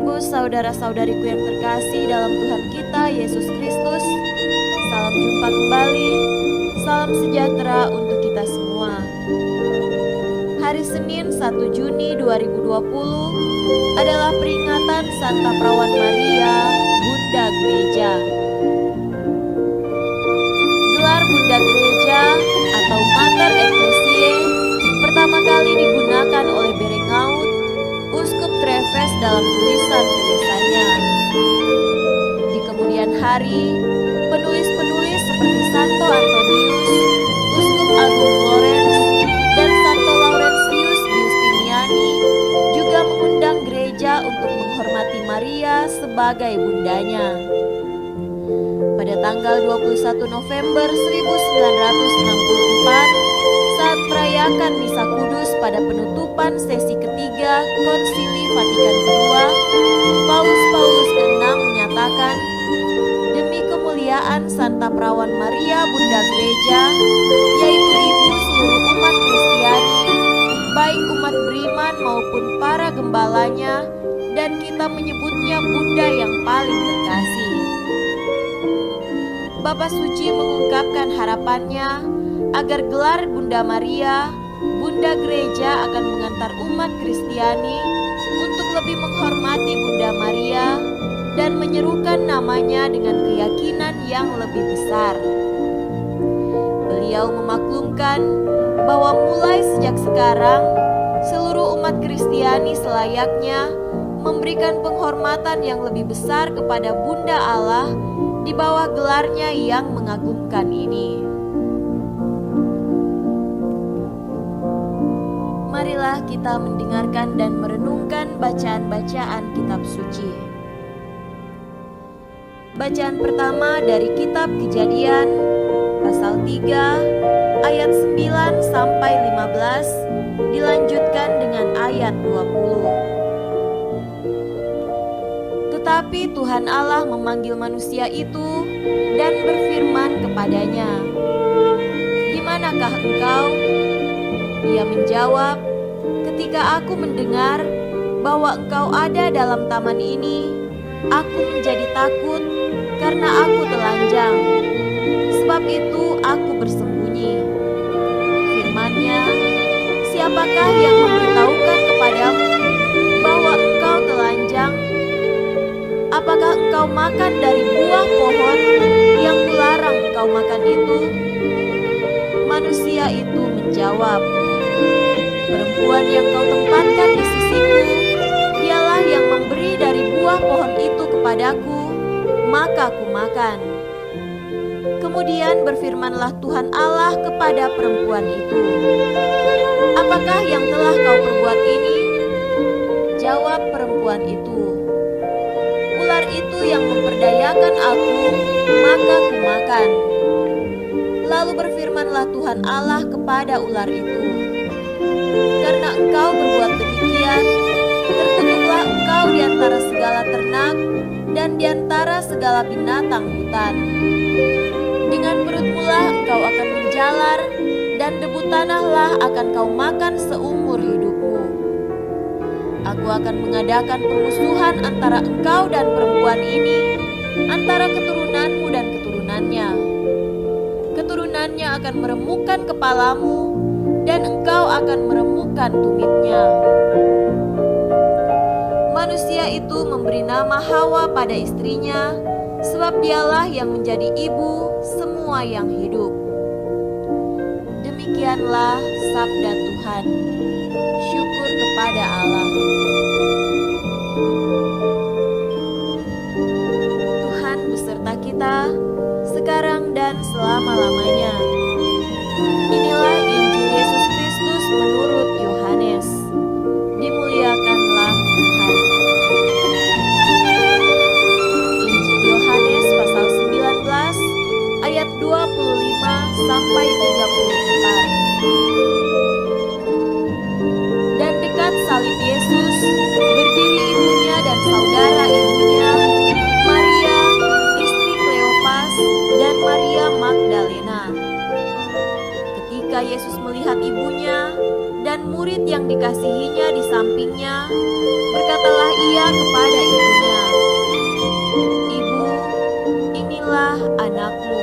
Ibu saudara-saudariku yang terkasih dalam Tuhan kita Yesus Kristus, salam jumpa kembali, salam sejahtera untuk kita semua. Hari Senin 1 Juni 2020 adalah peringatan Santa Perawan Maria, Bunda Gereja. Gelar Bunda Gereja atau Mater Ecclesiae pertama kali digunakan oleh Berengaud, Uskup Treves dalam tulisan-tulisannya. Di kemudian hari, penulis-penulis seperti Santo Antonius, Uskup Agung Florence, dan Santo Laurentius Giustiniani juga mengundang gereja untuk menghormati Maria sebagai bundanya. Pada tanggal 21 November 1964, saat merayakan Misa Kudus pada penutupan sesi ketiga Konsili Vatikan II, Paus ke-6 menyatakan, demi kemuliaan Santa Perawan Maria Bunda Gereja, yaitu ibu seluruh umat Kristiani, baik umat beriman maupun para gembalanya, dan kita menyebutnya Bunda yang paling terkasih. Bapak Suci mengungkapkan harapannya agar gelar Bunda Maria, Bunda Gereja akan mengantar umat Kristiani untuk lebih menghormati Bunda Maria dan menyerukan namanya dengan keyakinan yang lebih besar. Beliau memaklumkan bahwa mulai sejak sekarang, seluruh umat Kristiani selayaknya memberikan penghormatan yang lebih besar kepada Bunda Allah di bawah gelarnya yang mengagumkan ini. Marilah kita mendengarkan dan merenungkan bacaan-bacaan kitab suci. Bacaan pertama dari kitab Kejadian, pasal 3, ayat 9 sampai 15, dilanjutkan dengan ayat 20. Tetapi Tuhan Allah memanggil manusia itu dan berfirman kepadanya, "Di manakah engkau?" Ia menjawab, "Ketika aku mendengar bahwa engkau ada dalam taman ini, aku menjadi takut karena aku telanjang. Sebab itu aku bersembunyi." Firman-Nya, "Siapakah yang memberitahukan kepadamu bahwa engkau telanjang? Apakah engkau makan dari buah pohon yang kularang engkau makan itu?" Manusia itu menjawab, "Perempuan yang kau tempatkan di sisiku, dialah yang memberi dari buah pohon itu kepadaku, maka ku makan." Kemudian berfirmanlah Tuhan Allah kepada perempuan itu, "Apakah yang telah kau perbuat ini?" Jawab perempuan itu, "Ular itu yang memperdayakan aku, maka ku makan." Lalu berfirmanlah Tuhan Allah kepada ular itu, "Karena engkau berbuat demikian, terkutuklah engkau di antara segala ternak dan di antara segala binatang hutan. Dengan perutmulah engkau akan menjalar, dan debu tanahlah akan kau makan seumur hidupmu. Aku akan mengadakan permusuhan antara engkau dan perempuan ini, antara keturunanmu dan keturunannya. Keturunannya akan meremukkan kepalamu, dan engkau akan meremukkan tumitnya." Manusia itu memberi nama Hawa pada istrinya, sebab dialah yang menjadi ibu semua yang hidup. Demikianlah sabda Tuhan. Syukur kepada Allah. Tuhan beserta kita sekarang dan selama-lamanya. Inilah Injil Yesus Kristus menurut Yohanes. Dimuliakanlah Tuhan. Injil Yohanes pasal 19 ayat 25 sampai 34. Dan dekat salib Yesus berdiri ibunya dan saudara ibunya, Maria, istri Kleopas, dan Maria Magdalena. Ketika Yesus melihat ibunya dan murid yang dikasihinya di sampingnya, berkatalah ia kepada ibunya, "Ibu, inilah anakmu."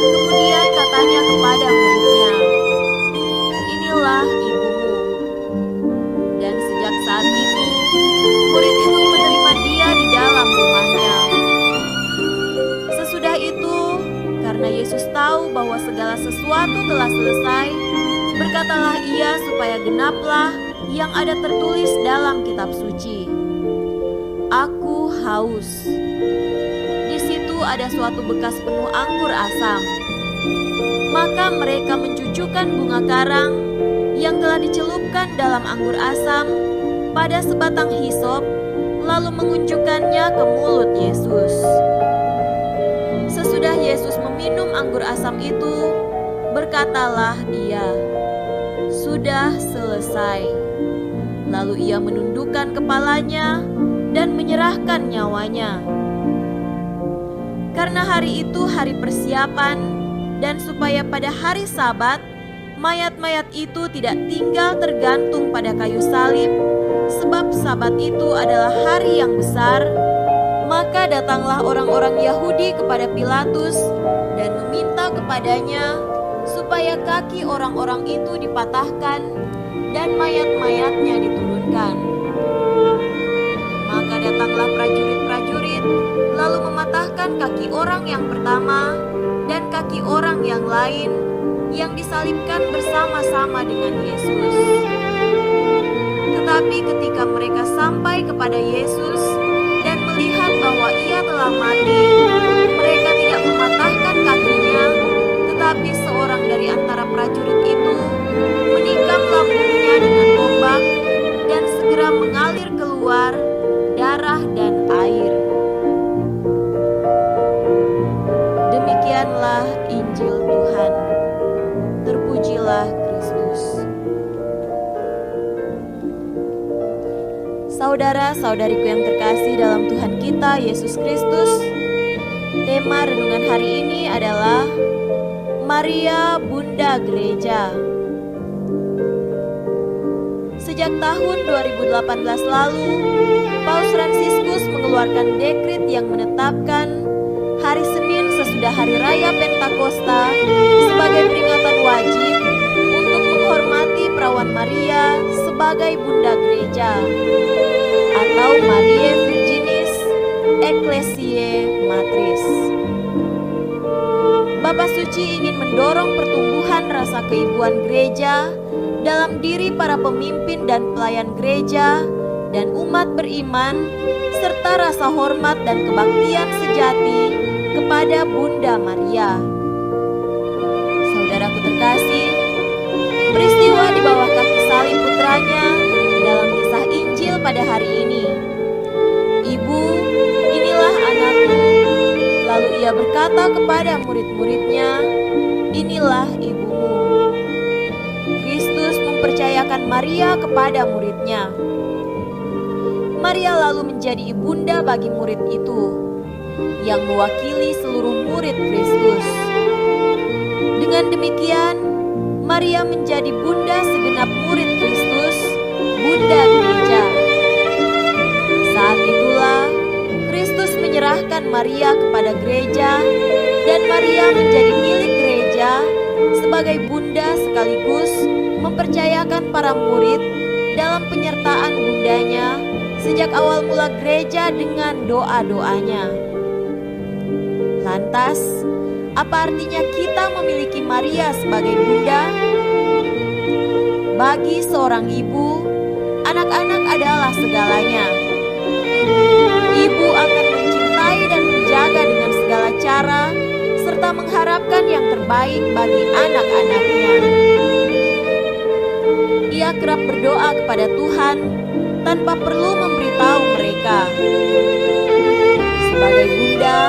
Kemudian katanya kepada muridnya, "Inilah ibumu." Dan sejak saat itu, murid itu menerima dia di dalam rumahnya. Sesudah itu, karena Yesus tahu bahwa segala sesuatu telah selesai, berkatalah ia supaya genaplah yang ada tertulis dalam kitab suci, "Aku haus." Di situ ada suatu bekas penuh anggur asam. Maka mereka mencucukkan bunga karang yang telah dicelupkan dalam anggur asam pada sebatang hisop, lalu mengunjukkannya ke mulut Yesus. Sesudah Yesus meminum anggur asam itu, berkatalah ia, "Sudah selesai." Lalu ia menundukkan kepalanya dan menyerahkan nyawanya. Karena hari itu hari persiapan, dan supaya pada hari Sabat, mayat-mayat itu tidak tinggal tergantung pada kayu salib, sebab Sabat itu adalah hari yang besar, maka datanglah orang-orang Yahudi kepada Pilatus dan meminta kepadanya supaya kaki orang-orang itu dipatahkan dan mayat-mayatnya diturunkan. Maka datanglah prajurit-prajurit, lalu mematahkan kaki orang yang pertama dan kaki orang yang lain yang disalibkan bersama-sama dengan Yesus. Tetapi ketika mereka sampai kepada Yesus dan melihat bahwa ia telah mati, mereka tidak mematahkan kakinya, tetapi seorang dari antara prajurit itu menikam lambungnya dengan tombak, dan segera mengalir keluar darah dan air. Demikianlah Injil Tuhan. Terpujilah Kristus. Saudara-saudariku yang terkasih dalam Tuhan kita Yesus Kristus, tema renungan hari ini adalah Maria Bunda Gereja. Sejak tahun 2018 lalu, Paus Fransiskus mengeluarkan dekret yang menetapkan hari Senin sesudah Hari Raya Pentakosta sebagai peringatan wajib untuk menghormati Perawan Maria sebagai Bunda Gereja atau Mariae Virginis Ecclesiae Matris. Bapa Suci ingin mendorong pertumbuhan rasa keibuan gereja dalam diri para pemimpin dan pelayan gereja dan umat beriman, serta rasa hormat dan kebaktian sejati kepada Bunda Maria. Saudaraku terkasih, peristiwa di bawah kaki salib putranya dalam kisah Injil pada hari ini. "Ibu, inilah anakku." Lalu ia berkata kepada murid-muridnya, "Inilah ibumu." Kristus mempercayakan Maria kepada muridnya. Maria lalu menjadi ibunda bagi murid itu, yang mewakili seluruh murid Kristus. Dengan demikian, Maria menjadi bunda segenap murid Kristus, Bunda Gereja. Saat itulah Kristus menyerahkan Maria kepada gereja, dan Maria menjadi milik gereja sebagai bunda sekaligus mempercayakan para murid dalam penyertaan bundanya sejak awal mula gereja dengan doa-doanya. Lantas, apa artinya kita memiliki Maria sebagai bunda? Bagi seorang ibu, anak-anak adalah segalanya. Ibu akan mencintai dan menjaga dengan segala cara, serta mengharapkan yang terbaik bagi anak-anaknya. Ia kerap berdoa kepada Tuhan tanpa perlu memberitahu mereka. Sebagai bunda,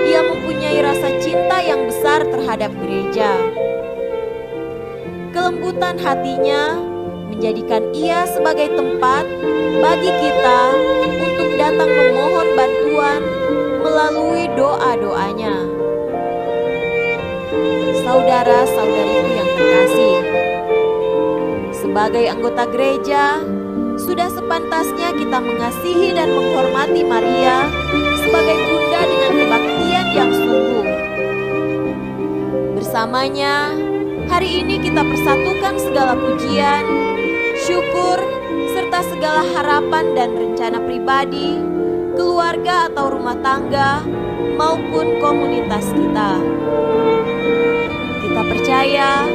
ia mempunyai rasa cinta yang besar terhadap gereja. Kelembutan hatinya menjadikan ia sebagai tempat bagi kita untuk datang memohon bantuan melalui doa-doanya. Saudara-saudariku yang terkasih, Sebagai anggota gereja, sudah sepantasnya kita mengasihi dan menghormati Maria sebagai bunda dengan kebaktian yang sungguh. Bersamanya, hari ini kita persatukan segala pujian, syukur, serta segala harapan dan rencana pribadi, keluarga atau rumah tangga, maupun komunitas kita. Kita percaya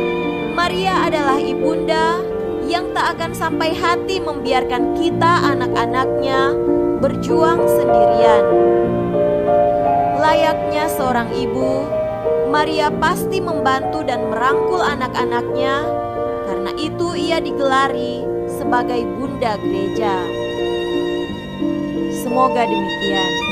Maria adalah ibunda yang tak akan sampai hati membiarkan kita anak-anaknya berjuang sendirian. Layaknya seorang ibu, Maria pasti membantu dan merangkul anak-anaknya, karena itu ia digelari sebagai bunda gereja. Semoga demikian.